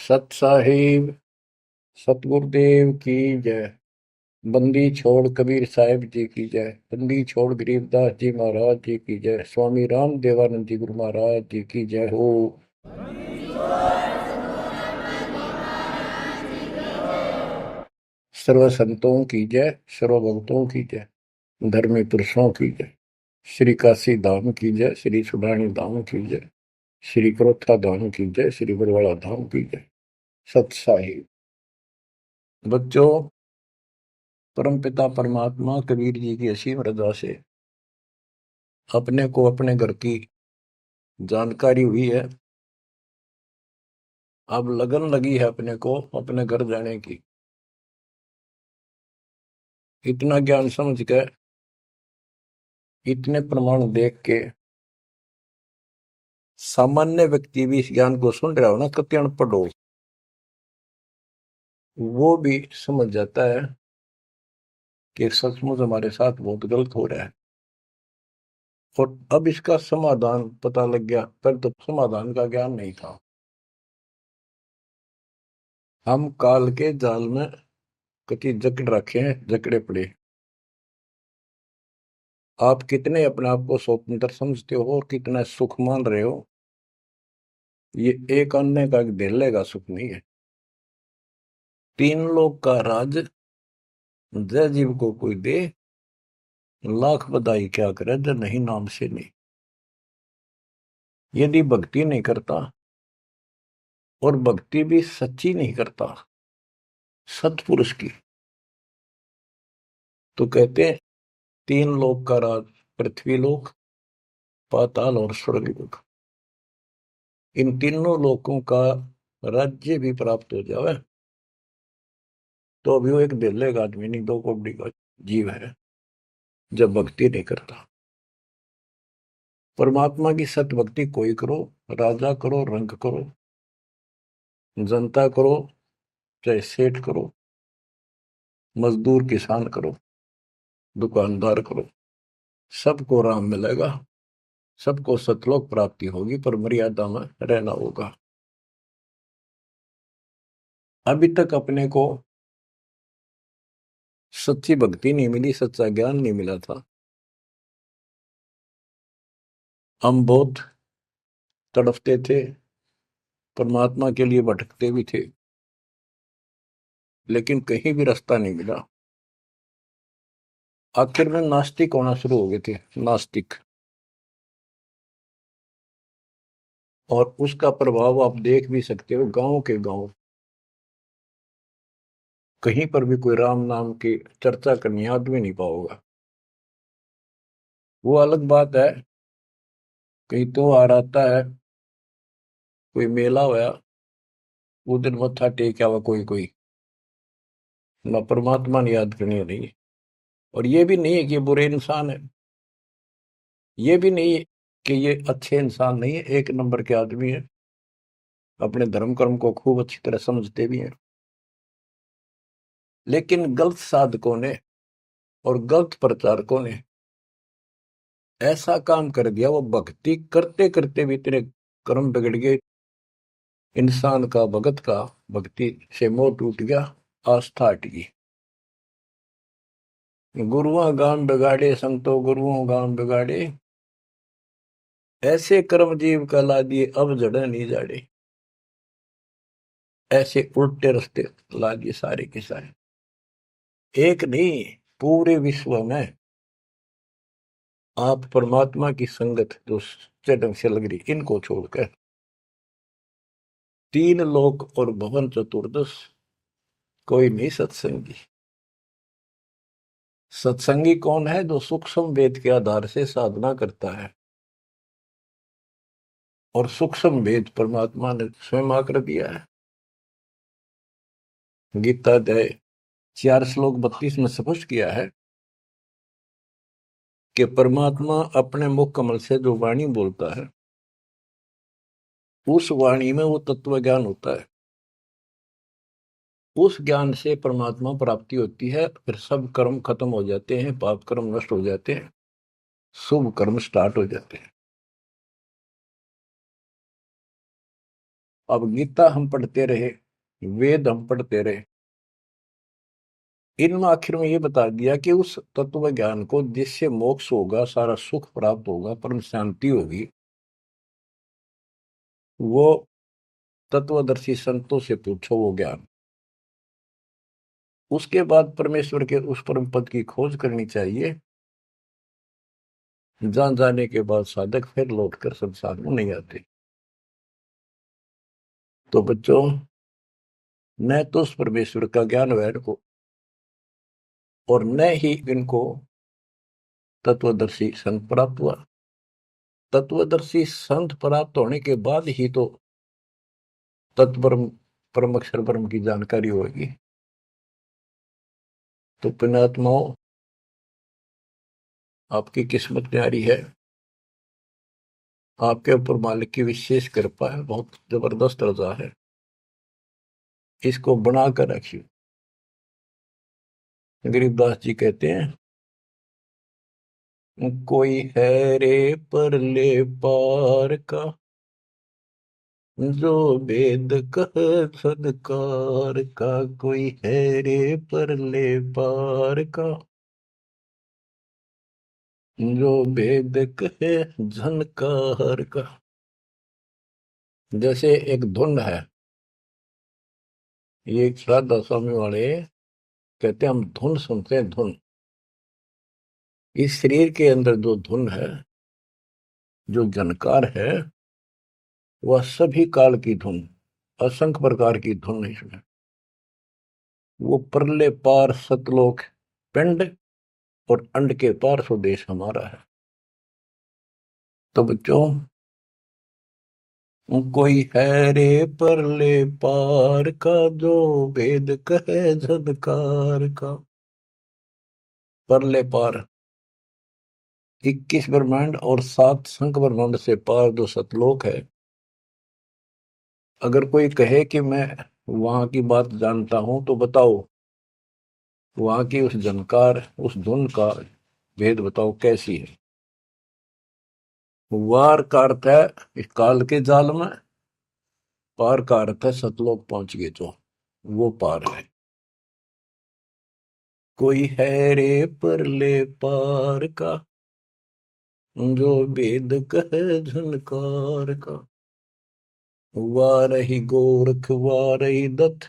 सत साहिब सतगुरुदेव की जय। बंदी छोड़ कबीर साहिब जी की जय। बंदी छोड़ गरीबदास जी महाराज जी की जय। स्वामी राम देवानंद जी गुरु महाराज जी की जय हो। सर्व संतों की जय, सर्व भक्तों की जय, धर्मी पुरुषों की जय। श्री काशी धाम की जय, श्री सुब्राणी धाम की जय, श्री क्रोथा धाम की जय, श्री बरवाड़ा धाम की जय। सत साहिब बच्चों, परमपिता परमात्मा कबीर जी की असीम रजा से अपने को अपने घर की जानकारी हुई है। अब लगन लगी है अपने को अपने घर जाने की। इतना ज्ञान समझ के, इतने प्रमाण देख के सामान्य व्यक्ति भी इस ज्ञान को सुन रहा हो ना, कति अनपढ़ हो, वो भी समझ जाता है कि सचमुच हमारे साथ बहुत गलत हो रहा है। और अब इसका समाधान पता लग गया, पर तो समाधान का ज्ञान नहीं था। हम काल के जाल में कति जकड़ रखे हैं, जकड़े पड़े। आप कितने अपने आप को स्वतंत्र समझते हो और कितना सुख मान रहे हो, ये एक अन्य का धेले का सुख नहीं है। तीन लोग का राज जय जीव को कोई दे, लाख बधाई क्या करे जय नहीं नाम से नहीं। यदि भक्ति नहीं करता, और भक्ति भी सच्ची नहीं करता सत्पुरुष की, तो कहते हैं तीन लोक का राज, पृथ्वी लोक, पाताल और स्वर्ग लोक, इन तीनों लोकों का राज्य भी प्राप्त हो जाए तो अभी वो एक दिल्ले का आदमी नहीं, 2 कौड़ी का जीव है जब भक्ति नहीं करता। परमात्मा की सत भक्ति कोई करो, राजा करो, रंग करो, जनता करो, चाहे सेठ करो, मजदूर किसान करो, दुकानदार करो, सबको राम मिलेगा, सबको सतलोक प्राप्ति होगी, पर मर्यादा में रहना होगा। अभी तक अपने को सच्ची भक्ति नहीं मिली, सच्चा ज्ञान नहीं मिला था। हम बहुत तड़फते थे, परमात्मा के लिए भटकते भी थे, लेकिन कहीं भी रास्ता नहीं मिला। आखिर में नास्तिक होना शुरू हो गए थे, नास्तिक। और उसका प्रभाव आप देख भी सकते हो, गांव के गांव कहीं पर भी कोई राम नाम की चर्चा करनी आदमी नहीं पाओगा। वो अलग बात है, कहीं तो आ आता है, कोई मेला होया, वो दिन मत्था टेक आवा कोई कोई, ना परमात्मा ने याद करनी नहीं। और ये भी नहीं है कि ये बुरे इंसान है, ये भी नहीं है कि ये अच्छे इंसान नहीं है, एक नंबर के आदमी है, अपने धर्म कर्म को खूब अच्छी तरह समझते भी हैं। लेकिन गलत साधकों ने और गलत प्रचारकों ने ऐसा काम कर दिया, वो भक्ति करते करते भी तेरे कर्म बिगड़ गए। इंसान का भगत का भक्ति से मोह टूट गया, आस्था हट गई। गुरुआ गान बिगाड़े संतो गुरुओं गान बिगाड़े, ऐसे कर्म जीव का ला दिए अब जड़े नहीं जाड़े। ऐसे उल्टे रास्ते ला दिए सारे के सारे। एक नहीं, पूरे विश्व में आप परमात्मा की संगत जो सच्चे ढंग से लग रही, इनको छोड़कर तीन लोक और भवन चतुर्दश कोई नहीं सत्संगी। सत्संगी कौन है? जो सूक्ष्म वेद के आधार से साधना करता है, और सूक्ष्म वेद परमात्मा ने स्वयं आकर दिया है। गीता अध्याय 4 श्लोक 32 में स्पष्ट किया है कि परमात्मा अपने मुख कमल से जो वाणी बोलता है, उस वाणी में वो तत्व ज्ञान होता है। उस ज्ञान से परमात्मा प्राप्ति होती है, फिर सब कर्म खत्म हो जाते हैं, पाप कर्म नष्ट हो जाते हैं, शुभ कर्म स्टार्ट हो जाते हैं। अब गीता हम पढ़ते रहे, वेद हम पढ़ते रहे, इनमें आखिर में ये बता दिया कि उस तत्व ज्ञान को जिससे मोक्ष होगा, सारा सुख प्राप्त होगा, परम शांति होगी, वो तत्वदर्शी संतों से पूछो वो ज्ञान। उसके बाद परमेश्वर के उस परम पद की खोज करनी चाहिए, जहां जाने के बाद साधक फिर लौटकर संसार में नहीं आते। तो बच्चों, न तो उस परमेश्वर का ज्ञान वैर को, और न ही इनको तत्वदर्शी संत प्राप्त हुआ। तत्वदर्शी संत प्राप्त होने के बाद ही तो तत्परम परम अक्षर ब्रह्म की जानकारी होगी। तो पुण्यात्माओं, आपकी किस्मत न्यारी है, आपके ऊपर मालिक की विशेष कृपा है, बहुत जबरदस्त रजा है, इसको बनाकर रखिए। गरीबदास जी कहते हैं, कोई है रे परले पार का, जो वेद कह सदकार का, कोई है रे परले पार का, जो वेद कहे झनकार का। जैसे एक धुन है, ये एक श्राद्धा स्वामी वाले कहते हैं, हम धुन सुनते हैं, धुन। इस शरीर के अंदर जो धुन है, जो झनकार है, वह सभी काल की धुन, असंख्य प्रकार की धुन है इसमें। वो परले पार सतलोक पिंड और अंड के पार स्वदेश हमारा है। तो बच्चों, कोई है रे परले पार का, जो वेद कहे झनकार का। परले पार 21 ब्रह्मांड और 7 संख ब्रह्मांड से पार जो सतलोक है, अगर कोई कहे कि मैं वहां की बात जानता हूं, तो बताओ वहां की उस झनकार, उस धुन का भेद बताओ कैसी है। वार का अर्थ है इस काल के जाल में, पार का अर्थ है सतलोक पहुंच गए जो, वो पार है। कोई है रे परले पार का, जो वेद कहे झनकार का। वारही गोरख वारही दत्त,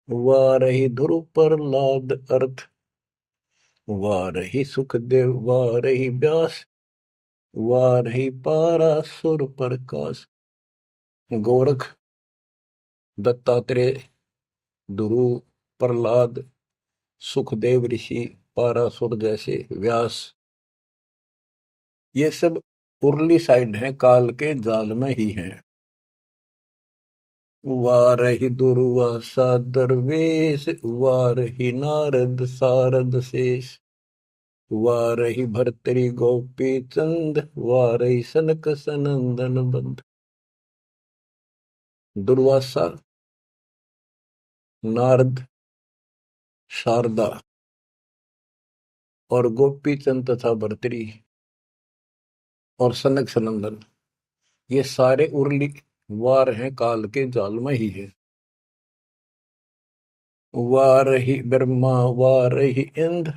वारही ध्रुव प्रहलाद अर्थ, वारही सुखदेव वारही व्यास, वारही पारासुर प्रकाश। गोरख, दत्तात्रेय, ध्रुव, प्रहलाद, सुखदेव ऋषि, पारासुर जैसे, व्यास, ये सब उर्ली साइड है, काल के जाल में ही है। वारही दुर्वासा दरवेश, वारही नारद सारद शेष, वारही भर्तरी गोपी चंद, वारही सनक सनंदन बंद। दुर्वासा, नारद, शारदा और गोपी चंद तथा भर्तरी और सनक सनंदन, ये सारे उर्ली वार हैं, काल के जाल में ही है। वारही ब्रह्मा वारही इंद्र,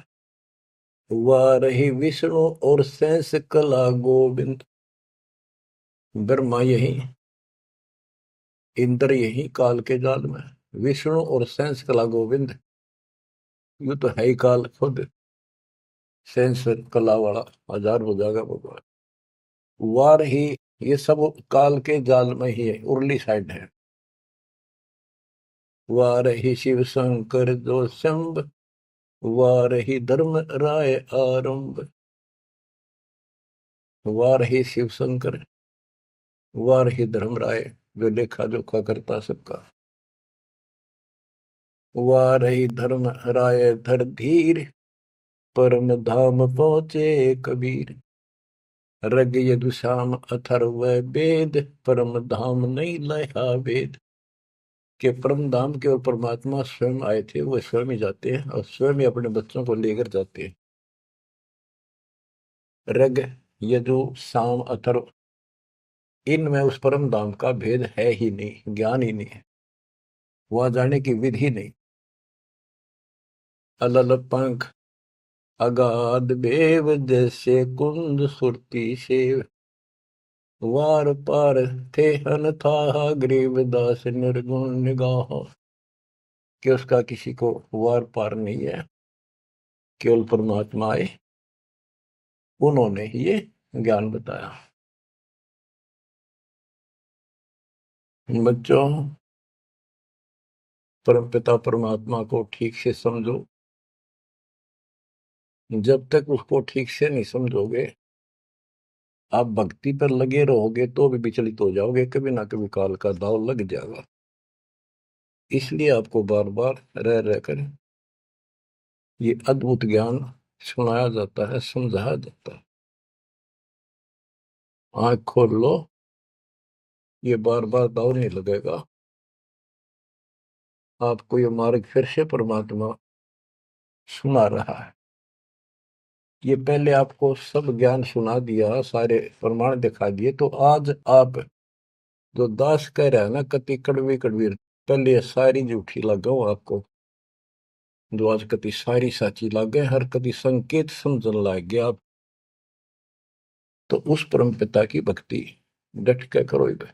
वारही विष्णु और शेष कला गोविंद। ब्रह्मा यही, इंद्र यही काल के जाल में, विष्णु और शेष कला गोविंद, यू तो है ही काल खुद, शेष कला वाला हजार हो जाएगा भगवान। वार ही, ये सब काल के जाल में ही है, उर्ली साइड है। वार ही शिव शंकर जो शंभ, वार ही धर्म राय आरंभ। वार ही शिव शंकर, वार ही धर्म राय, जो लेखा जोखा करता सबका। वार ही धर्म राय धर धीर, परम धाम पहुंचे कबीर। रग यदुश्याम अथर्व वेद, परम धाम नहीं लया वेद। के परम धाम के और परमात्मा स्वयं आए थे, वो स्वयं ही जाते हैं और स्वयं ही अपने बच्चों को लेकर जाते हैं। रग, यजु, साम, अथर्व, इनमें उस परम धाम का भेद है ही नहीं, ज्ञान ही नहीं है, वहां जाने की विधि नहीं। अलल पंख अगाध बेव जैसे कुंद सुरती सेव, वार पार थे हन था गरीबदास निर्गुण निगाह। कि उसका किसी को वार पार नहीं है, केवल परमात्मा आए, उन्होंने ही ये ज्ञान बताया। बच्चों, परमपिता परमात्मा को ठीक से समझो। जब तक उसको ठीक से नहीं समझोगे, आप भक्ति पर लगे रहोगे तो भी विचलित हो जाओगे, कभी ना कभी काल का दाव लग जाएगा। इसलिए आपको बार बार रह रहकर ये अद्भुत ज्ञान सुनाया जाता है, समझाया जाता है। आंख खोल लो, ये बार बार दाव नहीं लगेगा। आपको ये मार्ग फिर से परमात्मा सुना रहा है। ये पहले आपको सब ज्ञान सुना दिया, सारे प्रमाण दिखा दिए, तो आज आप जो दास कह रहा है ना, कति कड़वी कड़वी, पहले ये सारी झूठी लगाओ आपको, जो आज कति सारी साची लागे, हर कति संकेत समझन लग गया आप। तो उस परम पिता की भक्ति डट के करो इधर।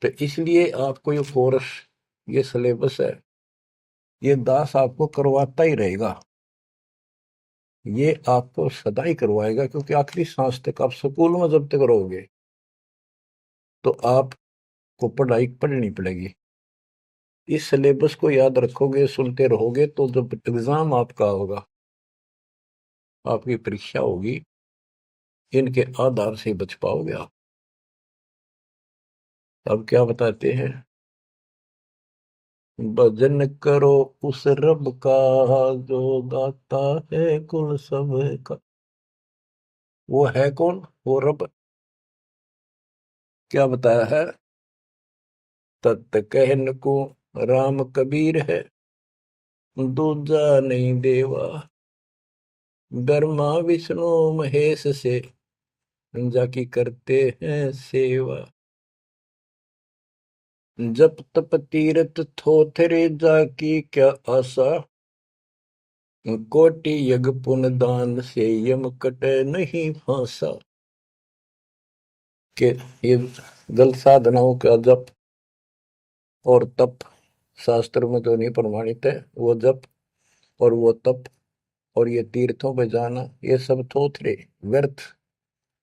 तो इसलिए आपको ये कोर्स, ये सिलेबस है, ये दास आपको करवाता ही रहेगा, ये आपको सदा ही करवाएगा, क्योंकि आखिरी सांस तक आप स्कूल में जब तक रहोगे तो आपको पढ़ाई पढ़नी पड़ेगी। इस सिलेबस को याद रखोगे, सुनते रहोगे, तो जब एग्जाम आपका होगा, आपकी परीक्षा होगी, इनके आधार से बच पाओगे आप। अब क्या बताते हैं, भजन करो उस रब का जो दाता है कुल सब का। वो है कौन? वो रब। क्या बताया है? तत् कहन को राम कबीर है, दूजा नहीं देवा, ब्रह्मा विष्णु महेश से जाकी करते हैं सेवा। जप तप तीरथ थोथरे जाकी क्या आशा, कोटि यज्ञ पुण्य दान से यम कटे नहीं फांसा। के ये जल साधनाओं का जप और तप शास्त्र में तो नहीं प्रमाणित है। वो जप और वो तप और ये तीर्थों पे जाना, ये सब थोथरे, व्यर्थ,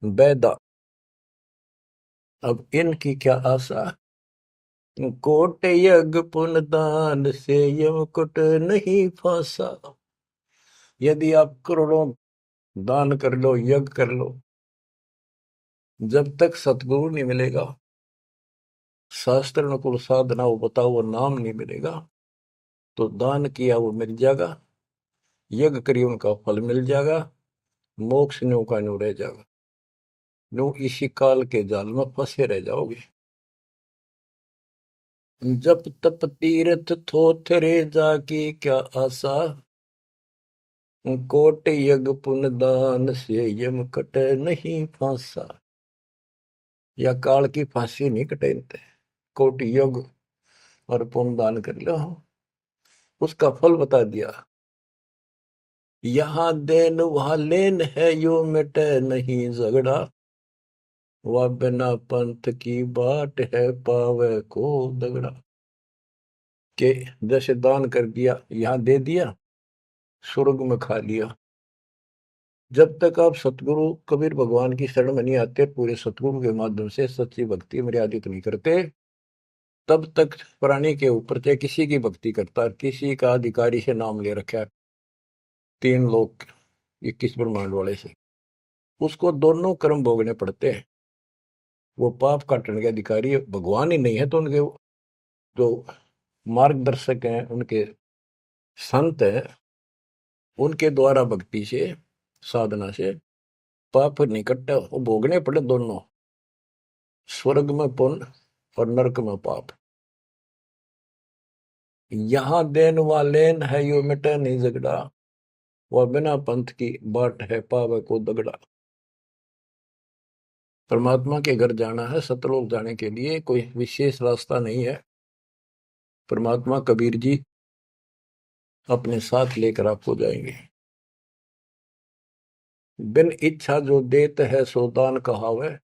बैदा। अब इनकी क्या आशा? कोट यज्ञ पुण्य दान से यम कुट नहीं फांसा। यदि आप करोड़ों दान कर लो, यज्ञ कर लो, जब तक सतगुरु नहीं मिलेगा, शास्त्र अनुकूल साधना वो बताओ वो नाम नहीं मिलेगा, तो दान किया वो मिल जाएगा, यज्ञ करिए उनका फल मिल जाएगा, मोक्ष न्यू का न्यू रह जाएगा, न्यू इसी काल के जाल में फंसे रह जाओगे। जप तप तीर्थ थोथरे जाकी क्या आशा, कोट यज्ञ पुण्य दान से यम कटे नहीं फांसा। या काल की फांसी नहीं कटेनते, कोटि यज्ञ और पुण्य दान कर लो, उसका फल बता दिया। यहाँ देन वहां लेन है, यो मिटे नहीं झगड़ा, वह बिना पंथ की बाट है पावे को दगड़ा। के जैसे दान कर दिया, यहाँ दे दिया, स्वर्ग में खा लिया। जब तक आप सतगुरु कबीर भगवान की शरण में नहीं आते, पूरे सतगुरु के माध्यम से सच्ची भक्ति मर्यादित नहीं करते, तब तक प्राणी के ऊपर चाहे किसी की भक्ति करता, किसी का अधिकारी से नाम ले रखा है, 3 लोग 21 ब्रह्मांड वाले से, उसको दोनों कर्म भोगने पड़ते हैं। वो पाप काटने के अधिकारी भगवान ही नहीं है, तो उनके जो मार्गदर्शक हैं, उनके संत हैं, उनके द्वारा भक्ति से, साधना से पाप नहीं कटते, वो भोगने पड़े दोनों, स्वर्ग में पुण्य और नरक में पाप। यहाँ देन वालेन है, यो मिटे नहीं झगड़ा, वह बिना पंथ की बाट है पावे को दगड़ा। परमात्मा के घर जाना है, सतलोक जाने के लिए कोई विशेष रास्ता नहीं है। परमात्मा कबीर जी अपने साथ लेकर आपको जाएंगे। बिन इच्छा जो देत है सो दान कहावे,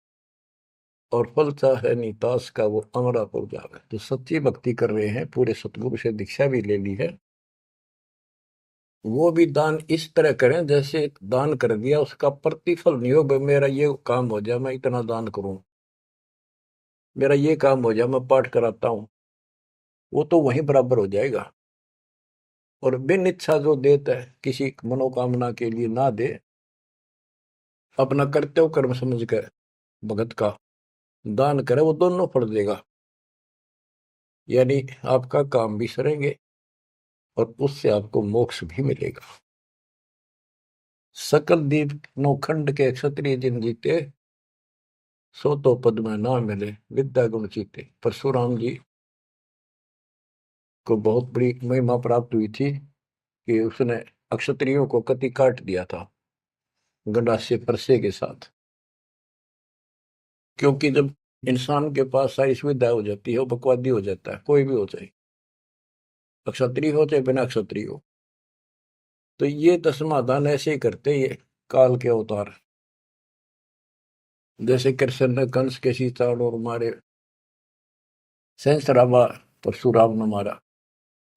और फल चाहे नितास का वो अमरापुर जावे। जो सच्ची भक्ति कर रहे हैं, पूरे सतगुरु से दीक्षा भी ले ली है, वो भी दान इस तरह करें जैसे दान कर दिया उसका प्रतिफल नहीं हो। भाई मेरा ये काम हो जाए मैं इतना दान करूं, मेरा ये काम हो जाए मैं पाठ कराता हूं, वो तो वहीं बराबर हो जाएगा। और बिन इच्छा जो देता है, किसी मनोकामना के लिए ना दे, अपना कर्तव्य कर्म समझ कर भगत का दान करे, वो दोनों फल देगा। यानी आपका काम भी सरेंगे और उससे आपको मोक्ष भी मिलेगा। सकल दीप नौखंड के क्षत्रिय जिन जीते, सो तो पद में ना मिले विद्या गुण जीते। परशुराम जी को बहुत बड़ी महिमा प्राप्त हुई थी कि उसने अक्षत्रियों को कति काट दिया था गंडासे परसे के साथ। क्योंकि जब इंसान के पास सारी सुविधा हो जाती है, वो बकवादी हो जाता है, कोई भी हो जाए, अक्षत्रिय हो चाहे बिना अक्षत्रिय हो। तो ये तो समाधान ऐसे ही करते ये काल के अवतार। जैसे कृष्ण ने कंस के सीताड़ और मारे, सहस्रावा परशुराम ने मारा,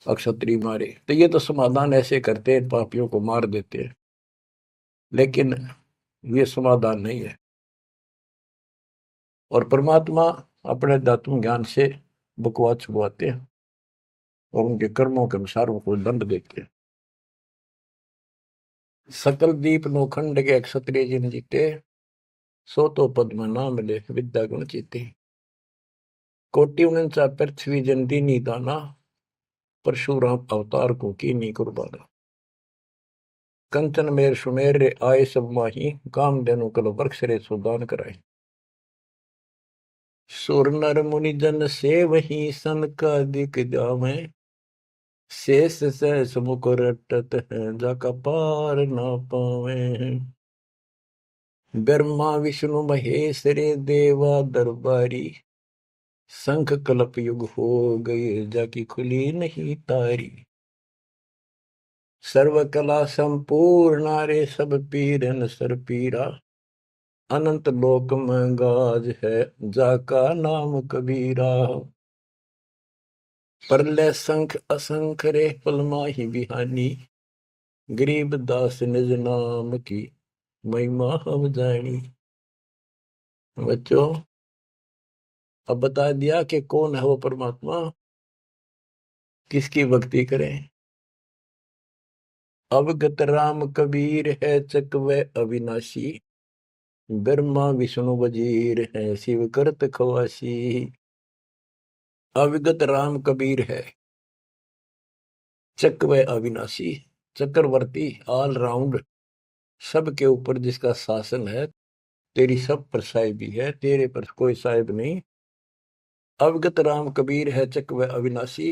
अक्षत्रिय मारे, तो ये तो समाधान ऐसे करते हैं, पापियों को मार देते हैं। लेकिन ये समाधान नहीं है। और परमात्मा अपने दातुन ज्ञान से बकवाद छुपवाते हैं और उनके कर्मों के अनुसार उनको दंड देते हैं। सकल दीप नौखंड के क्षत्रिय जिन जीते, सो तो पद में ना मिले विद्या गुण जीते। कोटि उनसा पृथ्वी जंती नी दाना, परशुराम अवतार को की नी कुर्बाना। कंचन मेर सुमेर रे आए सब माही, काम देनु कल वृक्ष रे सुदान कराई। सुर नर मुनि जन से वही सन का दिख जावे, शेष सहस मुख रटत है जाका पार ना पावे। ब्रह्मा विष्णु महेश रे देवा दरबारी, शंख कलप युग हो गए जाकी खुली नहीं तारी। सर्व कला संपूर्ण रे सब पीरन सर पीरा, अनंत लोक में गाज है जाका नाम कबीरा। परले संख असंख रे पल माही बिहानी, गरीब दास निज नाम की महिमा हम जानी। बच्चों, अब बता दिया कि कौन है वो परमात्मा, किसकी भक्ति करें। अवगत राम कबीर है चकवे अविनाशी, ब्रह्मा विष्णु वजीर है शिव करत खवासी। अविगत राम कबीर है, चकवे अविनाशी, चक्रवर्ती, ऑल राउंड, सबके ऊपर जिसका शासन है, तेरी सब पर साहिबी है, तेरे पर कोई साहिब नहीं। अवगत राम कबीर है चकवे अविनाशी,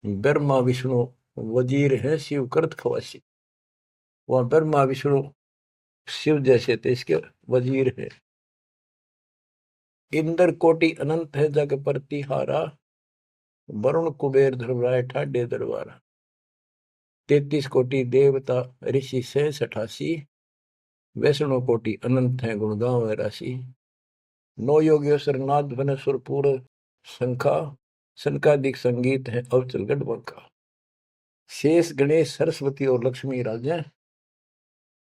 ब्रह्मा विष्णु वजीर है शिव करत खवासी। वहां ब्रह्मा विष्णु शिव जैसे थे, इसके वजीर है। इंद्र कोटि अनंत है जग प्रतिहारा, वरुण कुबेर धर्मराय ठाडे दरबारा। 33 कोटि देवता ऋषि से 88, वैष्णव कोटि अनंत है गुण गाँव राशि। नौ योगेश्वर नाद बन सुरपुर शंखा, शंकादिक संगीत है अवचल गढ़बंका। शेष गणेश सरस्वती और लक्ष्मी राजे,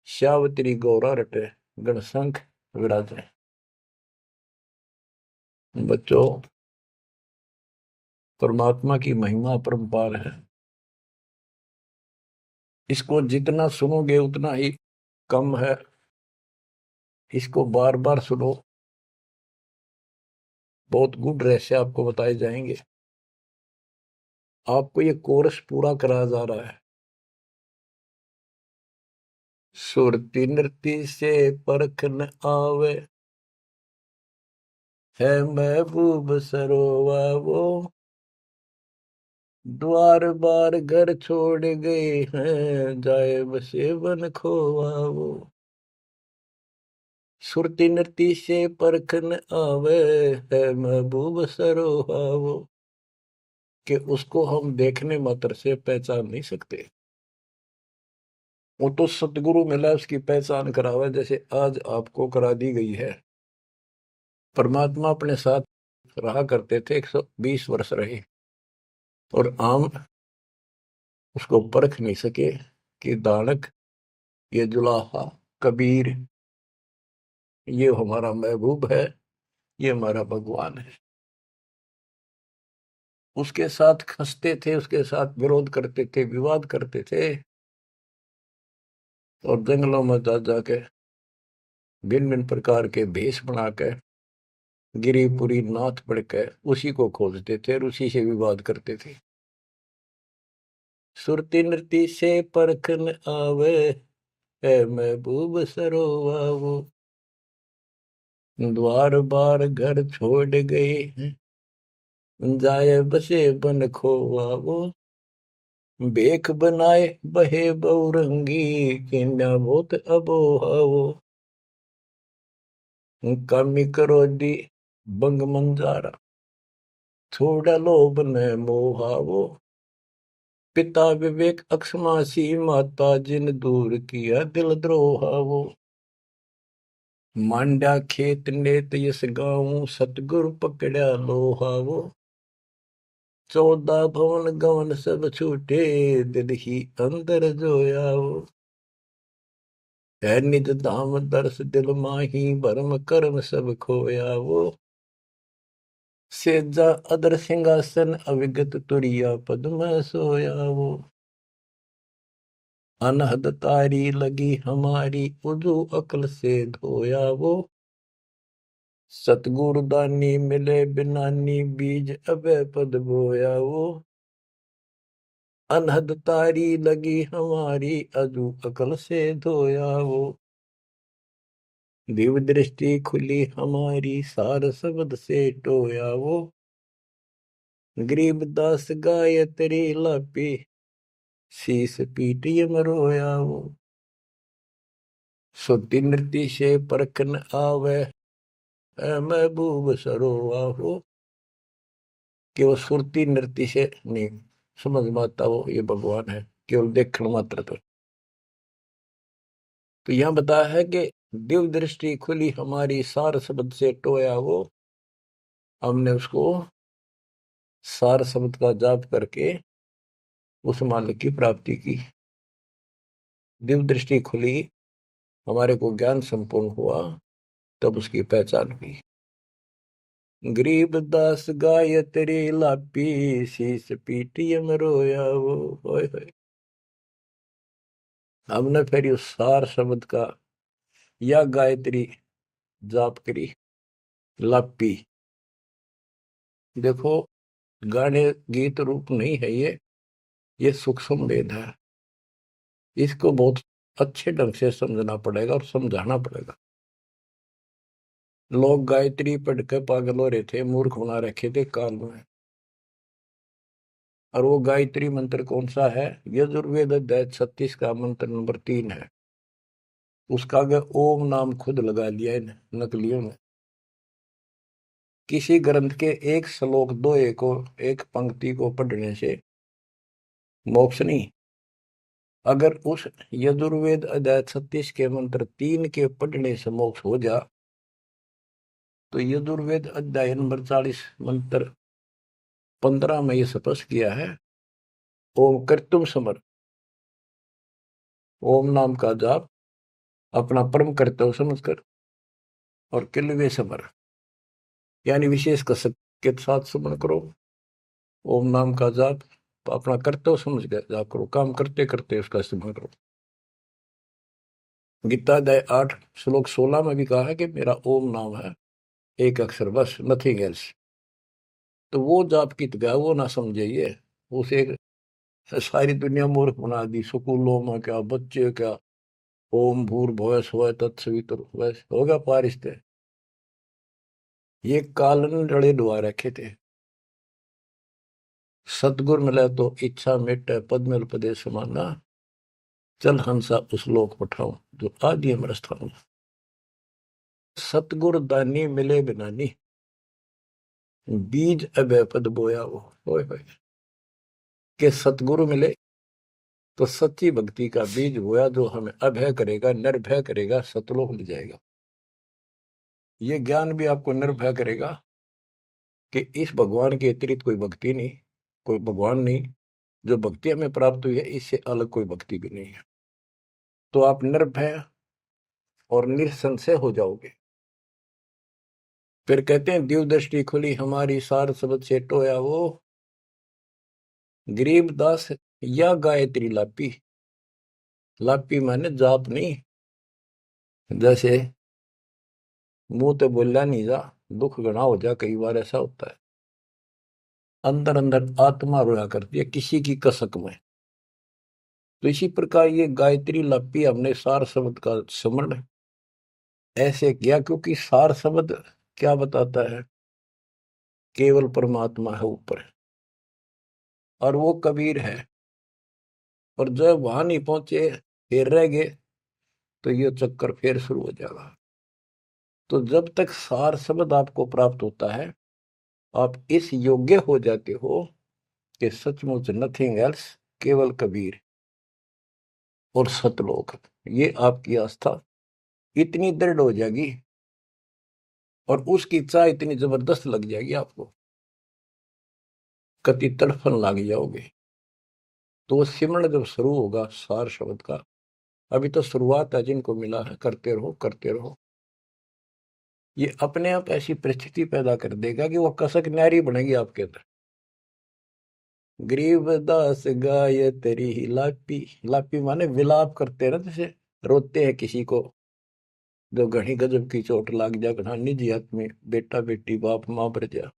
श्यावत्री गौरा रटे गणशंख विराजे। बच्चों, परमात्मा की महिमा अपरंपार है। इसको जितना सुनोगे उतना ही कम है। इसको बार बार सुनो, बहुत गुड रहस्य आपको बताए जाएंगे। आपको ये कोर्स पूरा कराया जा रहा है। सुरती नृत्य से परख न आवे, है महबूब सरोवा वो, द्वार बार घर छोड़ गए हैं, जाए बसे बन खोवा वो। सुरती नृत्य से परखन आवे है महबूब सरोहावो, कि उसको हम देखने मात्र से पहचान नहीं सकते। वो तो सतगुरु मिला उसकी पहचान करावे, जैसे आज आपको करा दी गई है। परमात्मा अपने साथ रहा करते थे, 120 वर्ष रहे, और आम उसको परख नहीं सके कि दानक, ये जुलाहा, कबीर, ये हमारा महबूब है, ये हमारा भगवान है। उसके साथ खसते थे, उसके साथ विरोध करते थे, विवाद करते थे, और जंगलों में जा जाके भिन्न भिन्न प्रकार के भेष बनाकर गिरिपुरी नाथ पढ़कर उसी को खोजते थे और उसी से विवाद करते थे। सुरती नृत्य से परखन आवे है महबूब सरोवावो, द्वार बार घर छोड़ गए जाए बसे बन खोवावो, बेख बनाए बहे बहुरंगी किन्या बहुत अबोहावो, कामी करो दी बंग मंजारा छोड़ा लोभ न मोहावो, पिता विवेक अक्षमासी माता जिन दूर किया दिल द्रोहावो, मांडा खेत नेत यस गाऊं सतगुरु पकड़ा लोहावो, 14 भवन गवन सब छूटे दिल ही अंदर जोयावो, है निज धाम दर्श दिल माही भरम कर्म सब खोयावो, सेजा अदर सिंहासन अविगत तुरिया पद में सोयावो, अनहद तारी लगी हमारी उजू अकल से धोयावो, सतगुरु दानी मिले बिनानी बीज अबे पद बोयावो, अनहद तारी लगी हमारी अजू अकल से धोयावो, दिव्य दृष्टि खुली हमारी सार शब्द से टोयावो, गरीबदास गायत्री लापी शीस पीटी मरोयावो, सुरती नृत्य से परखन आवे महबूब सरोवाहो, कि वो सुरती नृत्य से नहीं समझ में आता वो ये भगवान है, केवल देखण मात्र। तो यहां बताया है कि दिव्य दृष्टि खुली हमारी सार शब्द से टोया वो, हमने उसको सार शब्द का जाप करके उस मालिक की प्राप्ति की। दिव्य दृष्टि खुली, हमारे को ज्ञान संपूर्ण हुआ, तब उसकी पहचान हुई। गरीब दास गायत्री लापी शीस पीटियम रोया वो, होय होय। हमने फिर उस सार शब्द का या गायत्री जाप करी, लापी। देखो, गाने गीत रूप नहीं है ये सूक्ष्म वेद है, इसको बहुत अच्छे ढंग से समझना पड़ेगा और समझाना पड़ेगा। लोग गायत्री पढ़ के पागल हो रहे थे, मूर्ख बना रखे थे काल में। और वो गायत्री मंत्र कौन सा है? यजुर्वेद अध्याय 36 का मंत्र नंबर 3 है। उसका आगे ओम नाम खुद लगा लिया इन नकलियों ने। किसी ग्रंथ के एक श्लोक दो एक पंक्ति को पढ़ने से मोक्ष नहीं। अगर उस यजुर्वेद अध्याय 36 के मंत्र 3 के पढ़ने से मोक्ष हो जा, तो यजुर्वेद अध्याय नंबर 40 मंत्र 15 में यह स्पष्ट किया है, ओम कर्तुम समर, ओम नाम का जाप अपना परम कर्तव्य समझकर और किलवे समर यानी विशेष कसक के साथ सुमन करो। ओम नाम का जाप अपना कर्तव्य समझ कर जाप करो, काम करते करते उसका इस्तेमाल करो। गीता अध्याय 8 श्लोक 16 में भी कहा है कि मेरा ओम नाम है, एक अक्षर बस, नथिंग एल्स। तो वो जाप की गया वो ना समझिए, उसे सारी दुनिया मूर्ख बना दी। स्कूलों में क्या, बच्चे क्या, ओम भूर्भुवः स्वः तत्सवितुर्वरेण्यं होगा पारिस्ते, ये कालन रड़े डुबा रखे थे। सतगुर मिले तो इच्छा मिटे पद्मल पदे समाना, चल हंसा उस लोक पठाऊं जो आदि अमर स्थान। सतगुर दानी मिले बिनानी, बीज अभय पद बोया वो। होय होय। के सतगुरु मिले तो सच्ची भक्ति का बीज बोया, जो हमें अभय करेगा, निर्भय करेगा, सतलोक ले जाएगा। ये ज्ञान भी आपको निर्भय करेगा कि इस भगवान के अतिरिक्त कोई भक्ति नहीं, कोई भगवान नहीं। जो भक्ति हमें प्राप्त हुई है, इससे अलग कोई भक्ति भी नहीं है। तो आप निर्भय और निसंशय हो जाओगे। फिर कहते हैं, दिव्य दृष्टि खुली हमारी, सार शब्द से टोया वो, गरीब दास या गायत्री लापी। लापी माने जाप नहीं, जैसे मुंह तो बोला नहीं जा, दुख गणा हो जा, कई बार ऐसा होता है। अंदर अंदर आत्मा रोया करती है किसी की कसक में। तो इसी प्रकार ये गायत्री लापी हमने सार शब्द का स्मरण ऐसे किया, क्योंकि सार शब्द क्या बताता है? केवल परमात्मा है ऊपर, और वो कबीर है। और जब वहां नहीं पहुंचे, फिर रह गए, तो ये चक्कर फिर शुरू हो जाएगा। तो जब तक सार शब्द आपको प्राप्त होता है, आप इस योग्य हो जाते हो कि सचमुच नथिंग एल्स, केवल कबीर और सतलोक। ये आपकी आस्था इतनी दृढ़ हो जाएगी और उसकी इच्छा इतनी जबरदस्त लग जाएगी आपको, कति तड़फन लग जाओगे। तो वो सिमरण जब शुरू होगा सार शब्द का, अभी तो शुरुआत है, जिनको मिला है करते रहो करते रहो। ये अपने आप ऐसी परिस्थिति पैदा कर देगा कि वो कसक न्यारी बनेगी आपके अंदर। गरीबदास गाय तेरी ही लापी। लापी माने विलाप करते हैं ना, जैसे रोते हैं किसी को जो घनी गजब की चोट लाग जा, घना निजी आदमी, बेटा बेटी बाप माँ पर जा,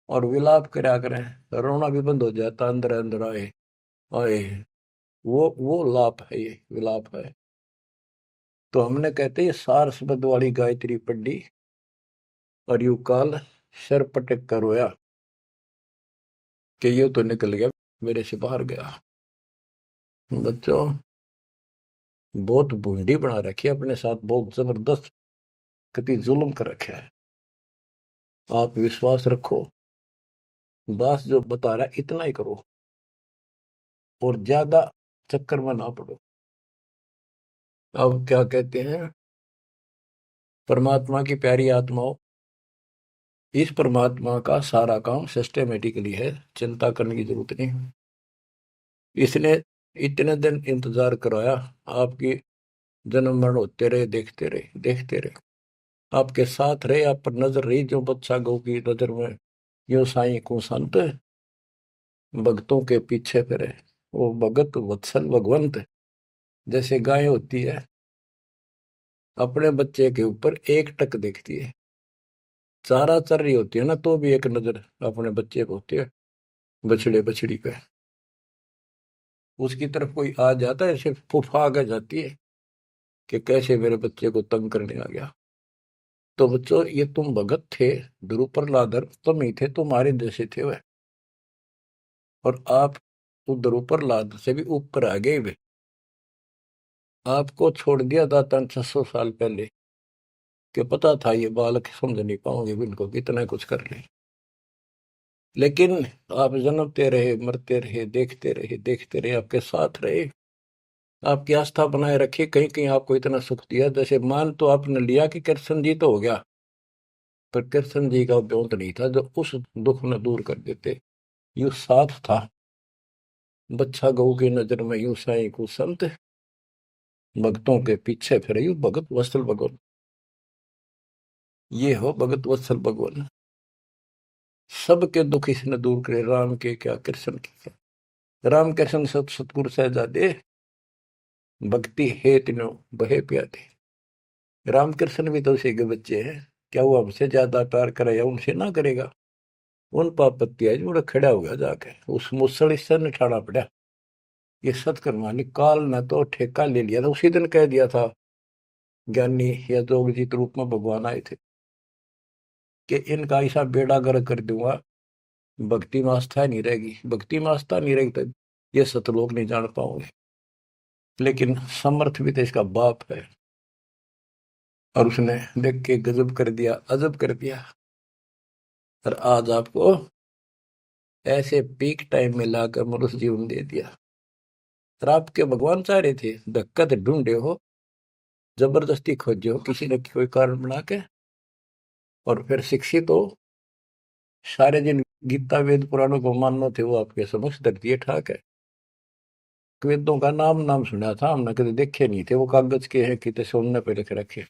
और विलाप करा करें, रोना भी बंद हो जाता, अंदर अंदर आए आए। वो लाप है, ये विलाप है। तो हमने कहते हैं सार शब्द वाली गायत्री पढ़ी और यू काल सर पटक कर रोया कि ये तो निकल गया, मेरे से बाहर गया। बच्चों, बहुत बूंदी बना रखी है अपने साथ, बहुत जबरदस्त कति जुल्म कर रखा है। आप विश्वास रखो, दास जो बता रहा है इतना ही करो और ज्यादा चक्कर में ना पड़ो। अब क्या कहते हैं, परमात्मा की प्यारी आत्माओं, इस परमात्मा का सारा काम सिस्टमेटिकली है, चिंता करने की जरूरत नहीं। इसने इतने दिन इंतजार कराया, आपकी जन्म मरण होते रहे, देखते रहे देखते रहे, आपके साथ रहे, आप पर नजर रही, जो बच्चा गौ की नजर में यो साई को संत भक्तों के पीछे फिरे। वो भगत वत्सल भगवंत, जैसे गाय होती है अपने बच्चे के ऊपर एक टक देखती है, चारा चर रही होती है ना, तो भी एक नजर अपने बच्चे को होती है, बछड़े बछड़ी पे। उसकी तरफ कोई आ जाता है, ऐसे फुफा आ जाती है कि कैसे मेरे बच्चे को तंग करने आ गया। तो बच्चों, ये तुम भगत थे, ध्रुव प्रहलादर तुम ही थे, तुम्हारे जैसे थे वह। और आप तो ध्रुव प्रहलाद से भी ऊपर आ गए वे। आपको छोड़ दिया दाता 600 साल पहले, कि पता था ये बालक समझ नहीं पाओगे, इनको कितना कुछ कर ले। लेकिन आप जन्मते रहे, मरते रहे, देखते रहे, आपके साथ रहे, आपकी आस्था बनाए रखी, कहीं कहीं आपको इतना सुख दिया। जैसे मान तो आपने लिया कि कृष्ण जी तो हो गया, पर कृष्ण जी का ब्योंत नहीं था जो उस दुख में दूर कर देते। यू साथ था, बच्चा गऊ की नजर में यू साई को संत, भक्तों के पीछे फिरे यू भगत वत्सल भगवान। ये हो भगत वत्सल भगवान, सबके दुख इसने दूर करे, राम के क्या कृष्ण के क्या। राम कृष्ण सतगुरु सहजादे, भक्ति है तीनों बहे प्यादे। रामकृष्ण भी तो उसी के बच्चे हैं, क्या वो हमसे ज्यादा प्यार करेगा? उनसे ना करेगा। उन पापत्ती है जो खड़ा हो गया जाके, उस मुसल इससे निठाना पड़ा। ये सतकर्मा निकाल न तो ठेका ले लिया था, उसी दिन कह दिया था ज्ञानी या जोगजीत रूप में भगवान आए थे कि इनका ऐसा बेड़ा गर्क कर दूंगा, भक्ति में आस्था नहीं रहेगी, भक्ति में आस्था नहीं रहेगी तो ये सतलोक नहीं जान पाओगे। लेकिन समर्थ भी तो इसका बाप है, और उसने देख के गजब कर दिया, अजब कर दिया। और आज आपको ऐसे पीक टाइम में लाकर मनुष्य जीवन दे दिया। और आपके भगवान चाह रहे थे, धक्का तो ढूंढे हो, जबरदस्ती खोजे हो किसी न कोई कारण बना के, और फिर शिक्षित हो, सारे जिन गीता वेद पुराणों को मानना थे वो आपके समक्ष धर दिए ठाक है। वेदों का नाम नाम सुना था हमने, कभी देखे नहीं थे। वो कागज के हैं, कितने सोने पे लिखे रखे,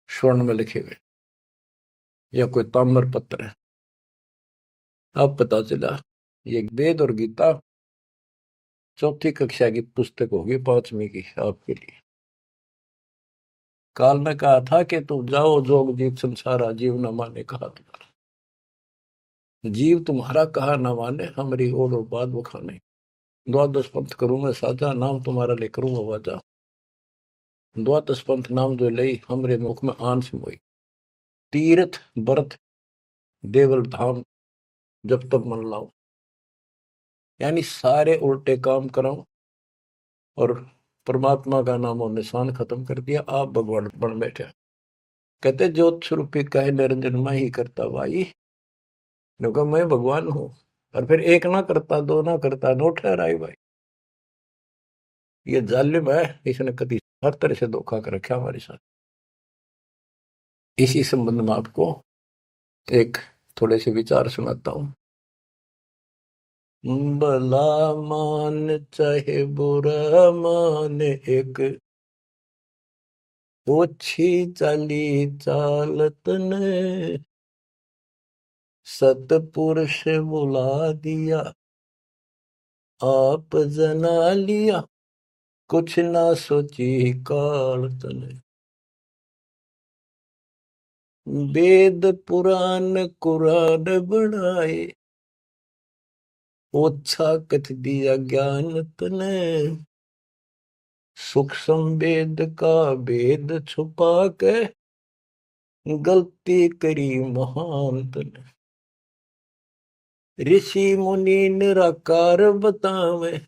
स्वर्ण में लिखे हुए, या कोई ताम्र पत्र है। अब पता चला ये वेद और गीता चौथी कक्षा की पुस्तक होगी, 5वीं की आपके लिए। काल ने कहा था कि तुम जाओ जोग जीत संसारा, जीव न माने कहा तुम्हारा। जीव तुम्हारा कहा न माने, हमारी ओर बात बखाने। द्वादश पंथ करूंगा साजा, नाम तुम्हारा ले करूंगा वाजा। द्वादश पंथ नाम जो लई, हमरे मुख में आन से मोई। तीर्थ व्रत देवल धाम, जब तक मन लाओ। यानी सारे उल्टे काम कराओ और परमात्मा का नाम और निशान खत्म कर दिया, आप भगवान बन बैठे। कहते ज्योत स्वरूपी कहे निरंजन मैं ही करता भाई, क्योंकि मैं भगवान हूं। और फिर एक ना करता, दो ना करता, नो ठहराई भाई। ये जालिम है, इसने कभी हर तरह से धोखा कर रखा हमारे साथ। इसी संबंध में आपको एक थोड़े से विचार सुनाता हूं। भला मान चाहे बुरा मान, एक ओछी चाली चालत ने सतपुरुष बुला दिया, आप जना लिया, कुछ ना सोची काल तने। वेद पुराण कुरान बनाए, ओछा कथ दिया ज्ञान तने। सूक्ष्म वेद का भेद छुपा के, गलती करी महान तने। ऋषि मुनि निराकार बतावे,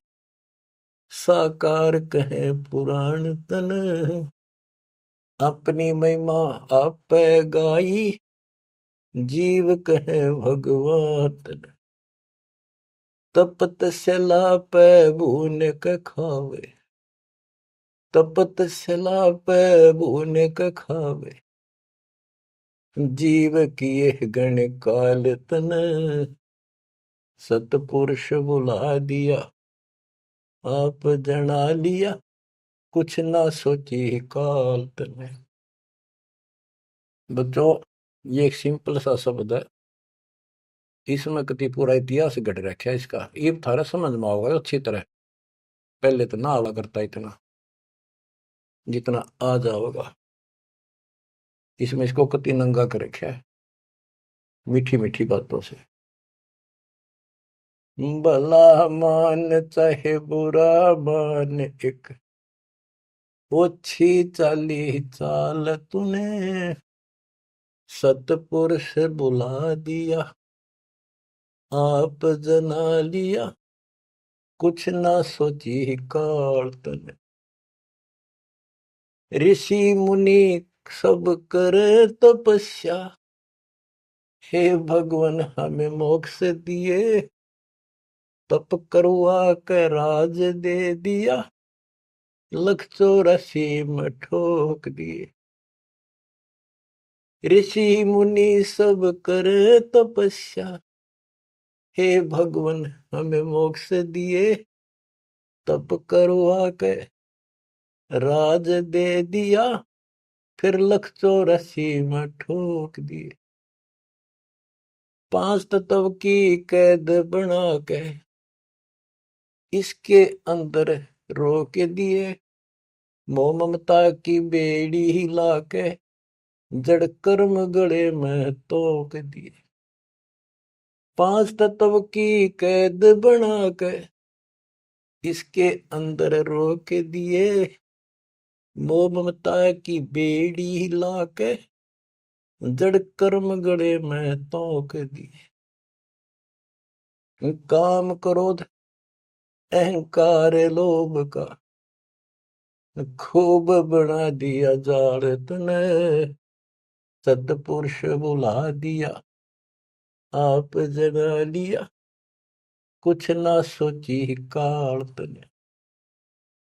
साकार कहे पुराण तन। अपनी महिमा आप गाई, जीव कहे भगवान तन। तपत सला पे भून के खावे, तपत सला पे भून के खावे। जीव किए गण काल तन, सतपुरुष बुला दिया, आप जना लिया, कुछ ना सोची काल तने। बच्चों, ये एक सिंपल सा शब्द है, इसमें कति पूरा इतिहास घट रखा है इसका। ये थारा समझ में आओगे अच्छी तरह। पहले तो ना आवा करता इतना जितना आ जाओगा। इसमें इसको कति नंगा कर रखा है मीठी मीठी बातों से। भला मान चाहे बुरा मान, एक ओछी चाली चाल तूने। सतपुरुष बुला दिया, आप जना लिया, कुछ ना सोची काल तने। ऋषि मुनि सब करे तपस्या, हे भगवान हमें मोक्ष दिए। तप करवा के राज दे दिया, 184 में ठोक दिए। ऋषि मुनि सब करे तपस्या, हे भगवान हमें मोक्ष दिए। तप करवा के राज दे दिया, फिर 184 में ठोक दिए। 5 तत्व की कैद बना के इसके अंदर रोक दिए। मोह ममता की बेड़ी हिला के जड़ कर्म गले में तोक दिए। 5 तत्व की कैद बना के इसके अंदर रोक दिए। मोह ममता की बेड़ी हिला के जड़ कर्म गले में तोक दिए। काम क्रोध अहंकार लोभ का खूब बना दिया जाड़ तने, सतपुरुष बुला दिया, आप जगा लिया, कुछ ना सोची काल तने।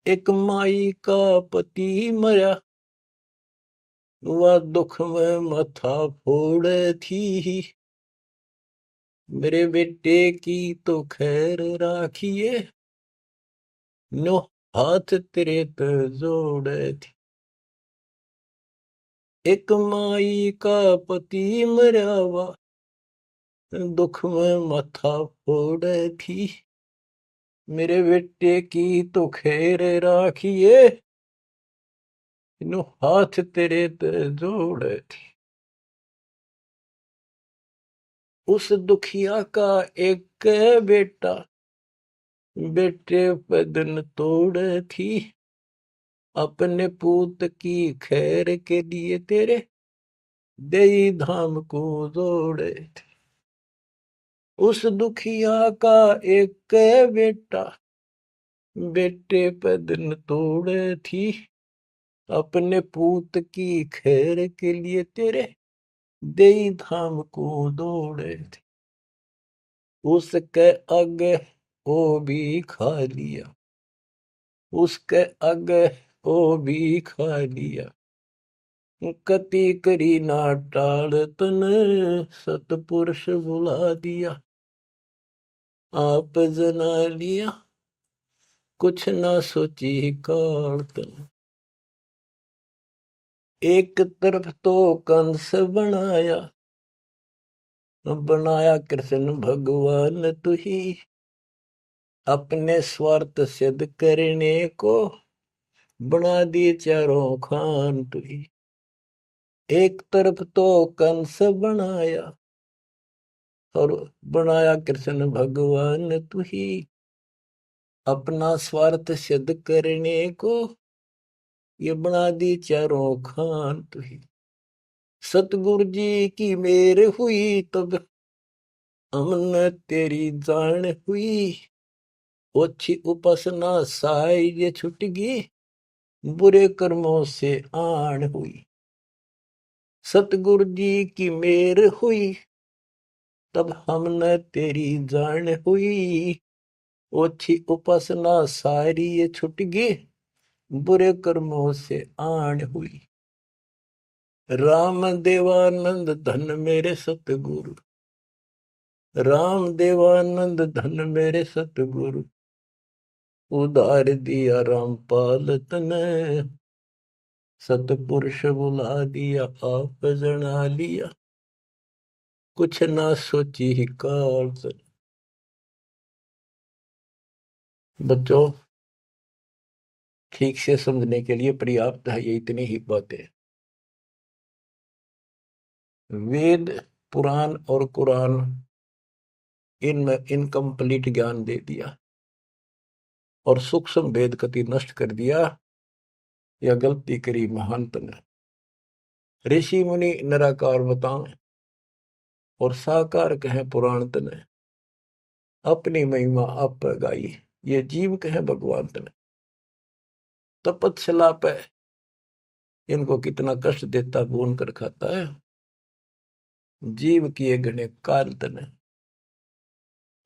एक माई का पति मरा, वह दुख में माथा फोड़े थी, मेरे बेटे की तो खैर राखिए, नो हाथ तेरे पे जोड़े थी। एक माई का पति मरा, वह दुख में माथा फोड़े थी, मेरे बेटे की तो खैर राखिए, नो हाथ तेरे पे जोड़े थी। उस दुखिया का एक बेटा, बेटे पे दिन तोड़े थी, अपने पूत की खैर के लिए तेरे देई धाम को जोड़े थे। उस दुखिया का एक बेटा, बेटे पे दिन तोड़े थी, अपने पूत की खैर के लिए तेरे देई धाम को दौड़े थे। उसके आगे वो भी खा लिया, उसके आगे वो भी खा लिया, कति करी ना टाल तन, सतपुरुष बुला दिया, आप जना लिया, कुछ ना सोची काल तन। एक तरफ तो कंस बनाया, बनाया कृष्ण भगवान तू ही, अपने स्वार्थ सिद्ध करने को बना दिए चारों खान तू ही। एक तरफ तो कंस बनाया, और बनाया कृष्ण भगवान तू ही, अपना स्वार्थ सिद्ध करने को ये बना दी चारों खान तू ही। सतगुरु जी की मेर हुई, तब हमने तेरी जान हुई, ओछी उपासना साई छुट गई, बुरे कर्मों से आन हुई। सतगुरु जी की मेर हुई, तब हमने तेरी जान हुई, ओछी उपासना सारी ये छुट गई, बुरे कर्मों से आन हुई। राम देवानंद धन मेरे सतगुरु, राम देवानंद धन मेरे सतगुरु, उधार दिया रामपाल तने, सतपुरुष बुला दिया, आप जना लिया, कुछ ना सोची ही काल तने। बच्चों, ठीक से समझने के लिए पर्याप्त है ये इतनी ही बातें। वेद, पुराण और कुरान, इनमें इनकम्प्लीट ज्ञान दे दिया और सूक्ष्म भेद कति नष्ट कर दिया, या गलती करी महंत ने। ऋषि मुनि निराकार बताएं और साकार कहें पुराण तने, अपनी महिमा आप गाई, ये जीव कहें भगवान तने। तपस्या पे इनको कितना कष्ट देता, भून कर खाता है, जीव किए गणे काल तने।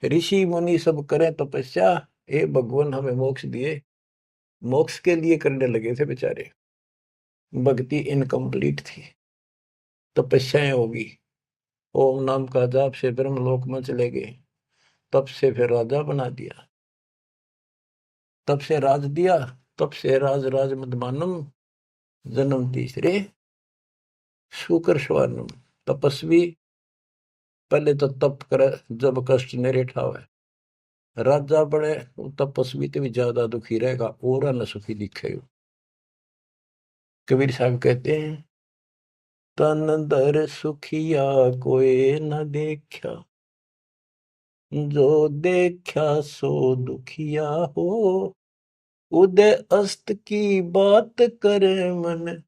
ऋषि मुनि सब करें तपस्या, हे भगवान हमें मोक्ष दिए, मोक्ष के लिए करने लगे थे बेचारे, भक्ति इनकम्प्लीट थी, तपस्याएं होगी, ओम नाम का जाप से ब्रह्मलोक में चले गए, तब से फिर राजा बना दिया, तब से राज दिया, तब से राज राज मदमानम, जन्म तीसरे शुकर स्वानम। तपस्वी पहले तो तप करे जब कष्ट नहीं ठावे, राजा बने तपस्वी तो भी ज्यादा दुखी रहेगा और न सुखी दिखेगा। कबीर साहब कहते हैं, तन दर सुखिया कोई न देखा, जो देखा सो दुखिया हो, उदय अस्त की बात करे मन,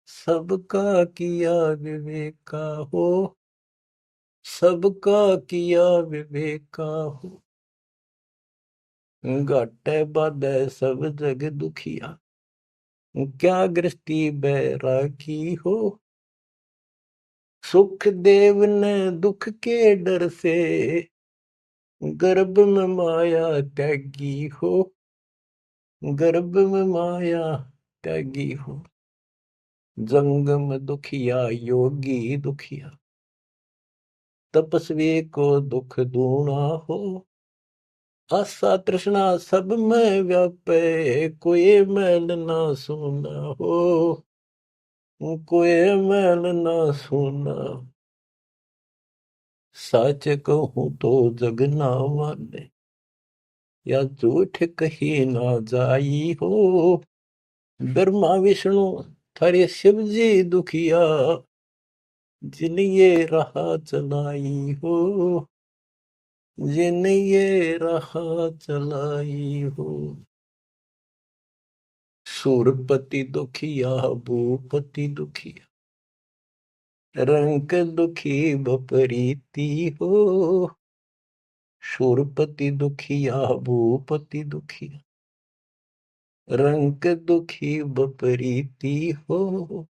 सबका किया विवेका हो, सबका किया विवेका हो। घाटे बाधे सब जग दुखिया, क्या गृहस्थी बैरागी हो, सुख देव ने दुख के डर से, गर्भ में माया त्यागी हो, गर्भ में माया त्यागी हो। जंगम दुखिया योगी दुखिया, तपस्वी को दुख दूना हो। आशा तृष्णा सब में व्यापे, कोई मैल ना सुना हो, कोई मैल ना सुना। सच कहूं तो जग ना माने, या झूठ कही ना जाई हो। ब्रह्मा विष्णु थारे शिव जी दुखिया, जिन ये राह चलाई हो, जिन ये राह चलाई हो। सूरपति दुखिया भूपति दुखिया, रंक दुखी बपरीती हो। सूरपति दुखिया भूपति दुखिया, रंक दुखी बपरीती हो।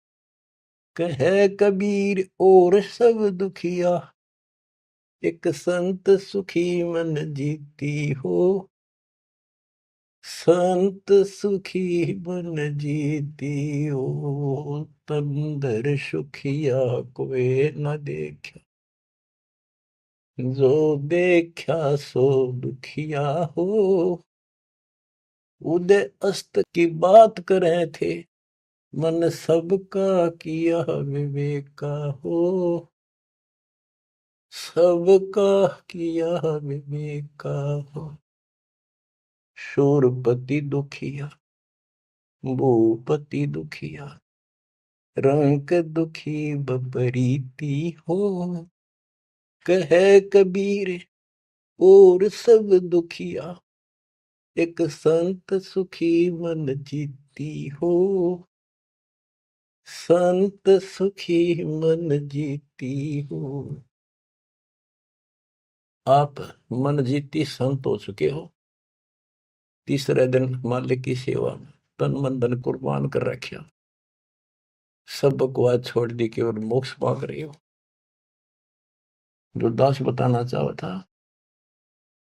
कहे कबीर और सब दुखिया, एक संत सुखी मन जीती हो। संत सुखी मन जीती हो, तंदर सुखिया कोई न देखा, जो देखा सो दुखिया हो। उदय अस्त की बात करे थे, मन सबका किया विवेका हो। सबका किया विवेका हो। शूरपति दुखिया भूपति दुखिया, रंक दुखी बपरीती हो। कहे कबीर और सब दुखिया, एक संत सुखी मन जीती हो। संत सुखी मन जीती हो। आप मन जीती संत हो चुके हो। तीसरे दिन मालिक की सेवा में तन मन धन कुर्बान कर रखा, सब बकवास छोड़ दी, केवल मोक्ष मांग रही हो। जो दास बताना चाहा था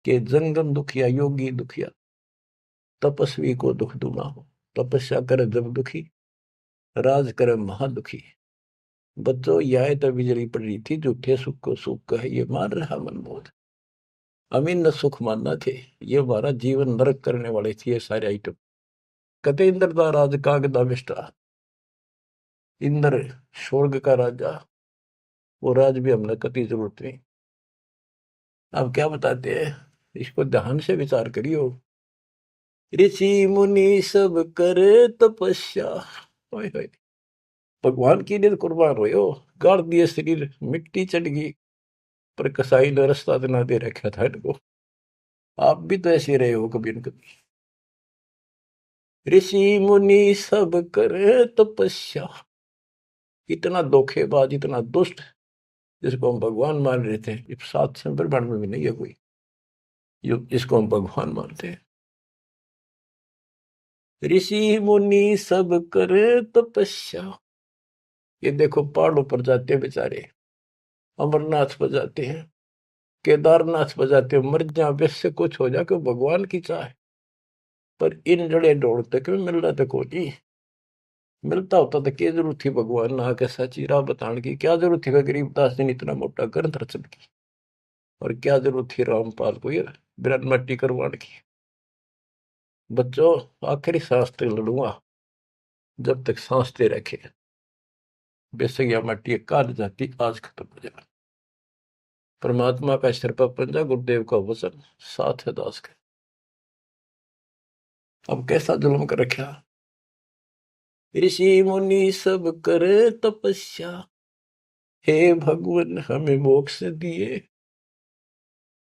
कि जंगम दुखिया योगी दुखिया, तपस्वी को दुख दूना हो। तपस्या करे जब दुखी, राज करे महादुखी। बच्चों यह तो बिजली पड़ रही थी, झूठे सुख को सुख कहे ये मान रहा मनमोहन। अमीन न सुख मानना थे, ये हमारा जीवन नरक करने वाले थे ये सारे आइटम। कते इंद्र का राज कागदा बिष्टा, इंद्र स्वर्ग का राजा, वो राज भी हमने कति जरूरत नहीं। अब क्या बताते हैं, इसको ध्यान से विचार करियो। ऋषि मुनि सब करे तपस्या, भगवान की लिए कुर्बान हो, गाड़ दिए शरीर, मिट्टी चढ़ गई, पर कसाई ने रास्ता ना दे रखा था इनको। आप भी तो ऐसे रहे हो कभी न कभी। ऋषि मुनि सब करे तपस्या, इतना धोखेबाज इतना दुष्ट जिसको हम भगवान मान रहे थे, सात संप्रमण में भी नहीं है कोई जिसको हम भगवान मानते हैं। ऋषि मुनि सब करे तपस्या, ये देखो पहाड़ों पर जाते हैं बेचारे, अमरनाथ पर जाते हैं, केदारनाथ पर जाते हैं, मर जा वैसे कुछ हो जाके भगवान की चाह, पर इन जड़े ढोड़ते क्यों मिल रहा था कोई। मिलता होता तो क्या जरूरत थी भगवान ना के सच्ची राह बताने की, क्या जरूरत थी गरीबदास ने इतना मोटा ग्रंथ रचन की, और क्या जरूरत थी रामपाल को ये बिरन मट्टी करवाने की। बच्चों आखिरी सांस तक लड़ूंगा, जब तक सांस दे रखे, बेशक यह मट्टी काट जाती आज खत्म हो जाए। परमात्मा का सिर पर पंजा, गुरुदेव का वचन साथ है दास के। अब कैसा जुल्म कर रखा। ऋषि मुनि सब करे तपस्या, हे भगवान हमें मोक्ष दिए,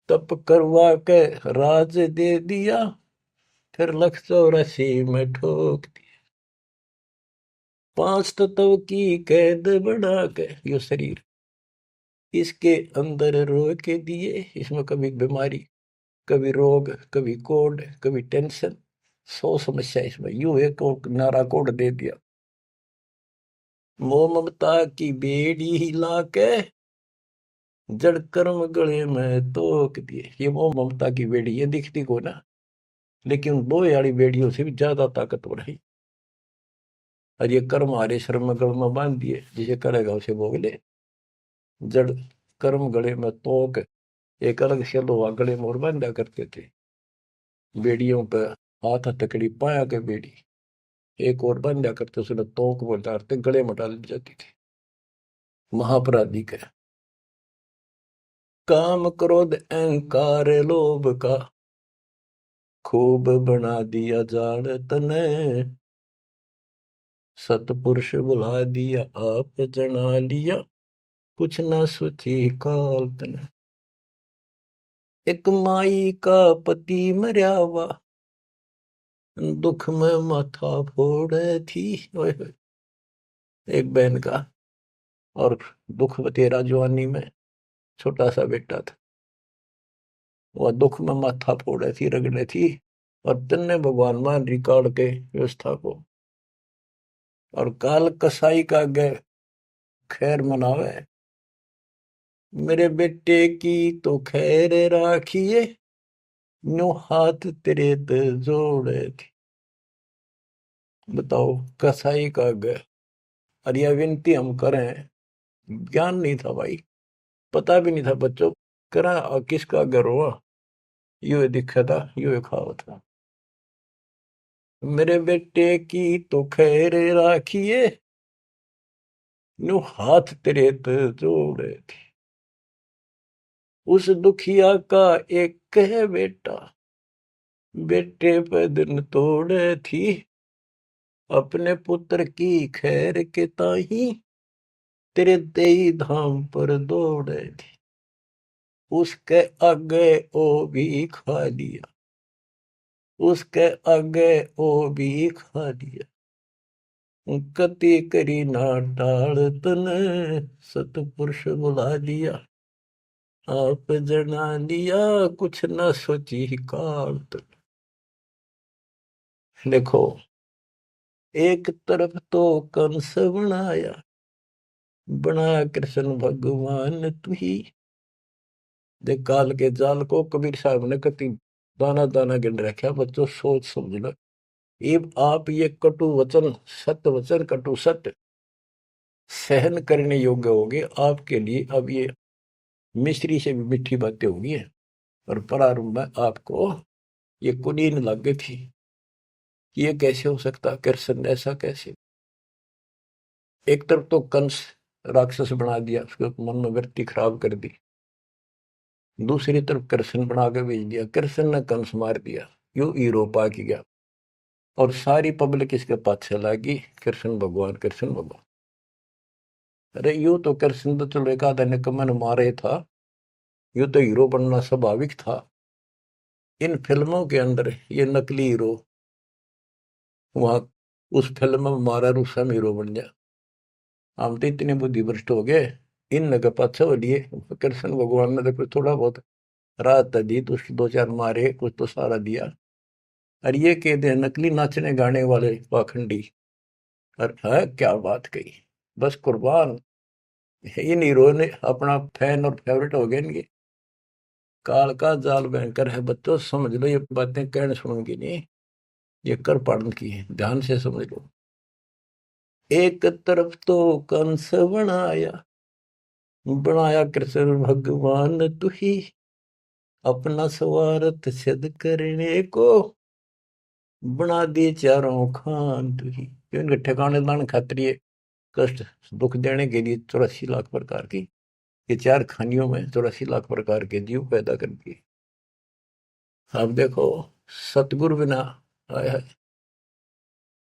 तप करवा के राज दे दिया, फिर 184 में ठोक दिया। 5 तत्व की कैद बढ़ा के यो शरीर इसके अंदर रोक के दिए। इसमें कभी बीमारी, कभी रोग, कभी कोड, कभी टेंशन, 100 समस्या इसमें। यूं एक और नारा कोड दे दिया, मोह ममता की बेड़ी हिला के जड़ कर्म गले में तोक दिए। ये मोह ममता की बेड़ी, ये दिखती को ना, लेकिन दो यारी बेड़ियों से भी ज्यादा ताकतवर है। और ये कर्म हमारे श्रम गल में बांध दिए, जिसे करेगा उसे भोग ले। जड़ कर्म गले में तोक, एक अलग से लोहा गले में और बांधा करते थे। बेड़ियों पे हाथ हथकड़ी पाया के बेड़ी एक और बांधा करते, उसने तोक में डालते, गले में डाल दी जाती थी। महापराधी का काम क्रोध अहंकार लोभ का खूब बना दिया जान तने, सतपुरुष बुला दिया आप जना लिया, कुछ न सोची काल तने। एक माई का पति मरया हुआ, दुख में माथा फोड़े थी। ओए होए। एक बहन का और दुख तेरा जवानी में छोटा सा बेटा था, वह दुख में माथा फोड़े थी, रगड़े थी। और तन्ने भगवान मान रिकॉर्ड के व्यवस्था को, और काल कसाई का गे खैर मनावे, मेरे बेटे की तो खैर राखिए, नो हाथ तेरे ते जोड़े थी। बताओ, कसाई का गे। और यह विनती हम करें, ज्ञान नहीं था भाई, पता भी नहीं था बच्चों, करा और किसका घर हुआ, यू दिखा था, यू खावा था। मेरे बेटे की तो खैर राखिए, नो हाथ तेरे ते जोड़े थी। उस दुखिया का एक है बेटा, बेटे पे दिन तोड़े थी, अपने पुत्र की खैर के ताही तेरे देई धाम पर दौड़े थी। उसके आगे ओ भी खा लिया, उसके आगे ओ भी खा लिया, कति करी ना टाल तने, सतपुरुष बुला लिया आप जना लिया, कुछ न सोची काल तने। देखो, एक तरफ तो कंस बनाया, बनाया कृष्ण भगवान तू ही। देख काल के जाल को कबीर साहब ने कति दाना दाना गिन रखा। बच्चों सोच समझ लो, ये आप ये कटु वचन, सत्य वचन कटु सत्य सहन करने योग्य होगे आपके लिए। अब ये मिश्री से भी मीठी बातें होगी। और प्रारंभ में आपको ये कुनीन लग गई थी, ये कैसे हो सकता, कृष्ण ऐसा कैसे। एक तरफ तो कंस राक्षस बना दिया, उसके मन में वृत्ति खराब कर दी, दूसरी तरफ कृष्ण बना के भेज दिया, कृष्ण ने कंस मार दिया, यू हीरो पा की गया। और सारी पब्लिक इसके पाछे लगी, कृष्ण भगवान कृष्ण भगवान। अरे यू तो कृष्ण तो चलो एक आधा निकम्मा ने मारे था, यू तो हीरो बनना स्वाभाविक था। इन फिल्मों के अंदर ये नकली हीरो वहां उस फिल्म में मारा रूसम हीरो बन गया। हम तो इतने बुद्धि भ्रष्ट हो गए, इन लगे पाछे हो लिए। कृष्ण भगवान ने देखो थोड़ा बहुत राहत दी, तो उसके दो चार मारे, कुछ तो सारा दिया। और ये कहते हैं नकली नाचने गाने वाले पाखंडी। और है क्या बात कही, बस कुर्बान। इन हीरो ने अपना फैन और फेवरेट हो गए इनके। काल का जाल भयंकर है बच्चों, समझ लो, ये बातें कहने सुनूंगी नहीं, ये कर पाड़न की है, ध्यान से समझ लो। एक तरफ तो कंस बनाया, बनाया कृष्ण भगवान तू ही, अपना स्वार्थ सिद्ध करने को बना दिए चारों खान तू ही। इनके ठिकाने लाने खातिर ये कष्ट दुख देने के लिए 84 लाख प्रकार की, ये चार खानियों में 84 लाख प्रकार के जीव पैदा कर दिए। अब देखो, सतगुरु बिना आया,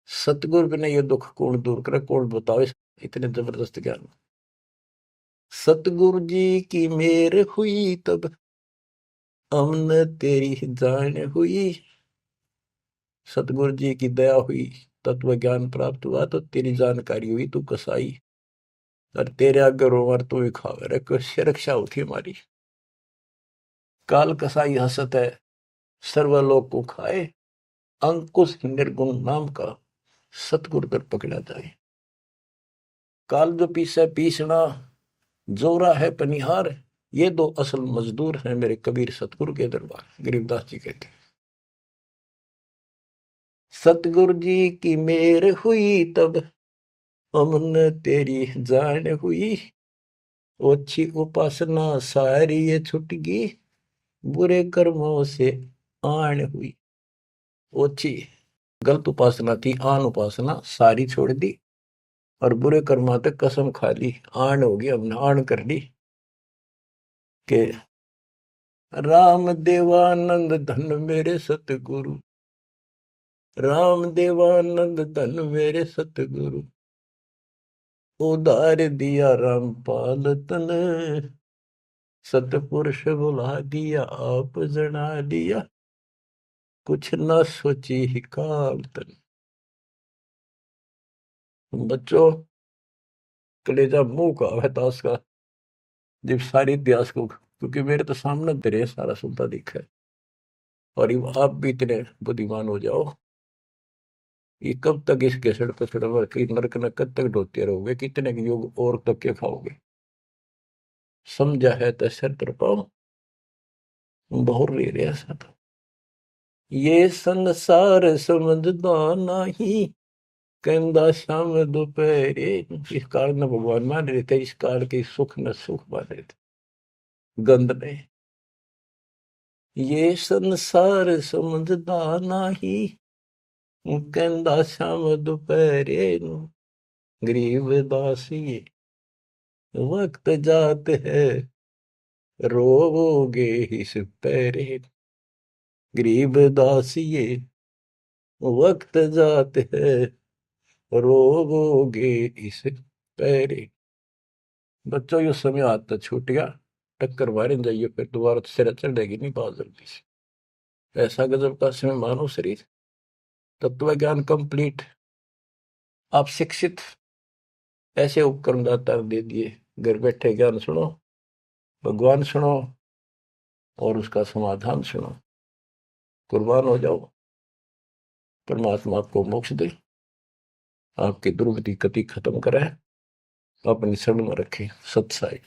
सतगुरु बिना ये दुख कौन दूर करे, कौन बताओ इस इतने जबरदस्त ज्ञान। सतगुरु जी की मेर हुई तब हमने तेरी जान हुई। सतगुरु जी की दया हुई, तत्व ज्ञान प्राप्त हुआ, तो तेरी जानकारी हुई, तू कसाई। और तेरे आगे रोवर तू ही खावे रे, कैसे रक्षा होती हमारी। काल कसाई हसत है, सर्वलोक को खाए, अंकुश निर्गुण नाम का सतगुरु कर पकड़ा जाए। काल जो पीसे पीसना, जोरा है पनिहार, ये दो असल मजदूर हैं मेरे कबीर सतगुरु के दरबार। गरीबदास जी कहते हैं, सतगुरु जी की मेर हुई तब हमने तेरी जान हुई, ओछी उपासना सारी ये छुट गई, बुरे कर्मों से आन हुई। ओछी गलत उपासना थी, आन उपासना सारी छोड़ दी, और बुरे कर्मा तक कसम खा ली, आन होगी, हमने आन कर ली के राम देवानंद धन मेरे सतगुरु, राम देवानंद धन मेरे सतगुरु, उधार दिया रामपाल तन, सतपुरुष बुला दिया आप जना दिया, कुछ न सोची ही काल तन। बच्चों, कलेजा मुंह का है ताश का, जब सारी इतिहास को, क्योंकि मेरे तो सामने तेरे सारा सुनता दिखा है, और ये आप भी इतने बुद्धिमान हो जाओ, ये कब तक इस घसड़ पसड़ की नरक न कब तक ढोते रहोगे, कितने युग और तक के खाओगे। समझा है तो सर तर पाओ, बहुर ले रहा सा तो ये संसार समझदा नहीं, कहंदा शाम दोपहरे। इस काल न भगवान मान रहे थे, इस काल के सुख न सुख मान रहे थे गंद ने। ये संसार समझदा नहीं, कहंदा शाम दोपहरे, गरीब दासी वक्त जात है, रोवोगे इस पैरे। गरीब दासिये वक्त जात है, रोवोगे इस पैरे। बच्चों, यो समय आता छूट गया, टक्कर मारे जाइए, फिर दोबारा तो सिर चढ़ेगी नहीं बहुत जल्दी से। ऐसा गजब का समय मानो शरीर, तत्व ज्ञान कंप्लीट, आप शिक्षित, ऐसे उपकरण दाता दे दिए, घर बैठे ज्ञान सुनो, भगवान सुनो, और उसका समाधान सुनो, कुर्बान हो जाओ, परमात्मा आपको मोक्ष दे, आपकी दुर्गति कति खत्म करे, अपनी शरण में रखे। सत्साई।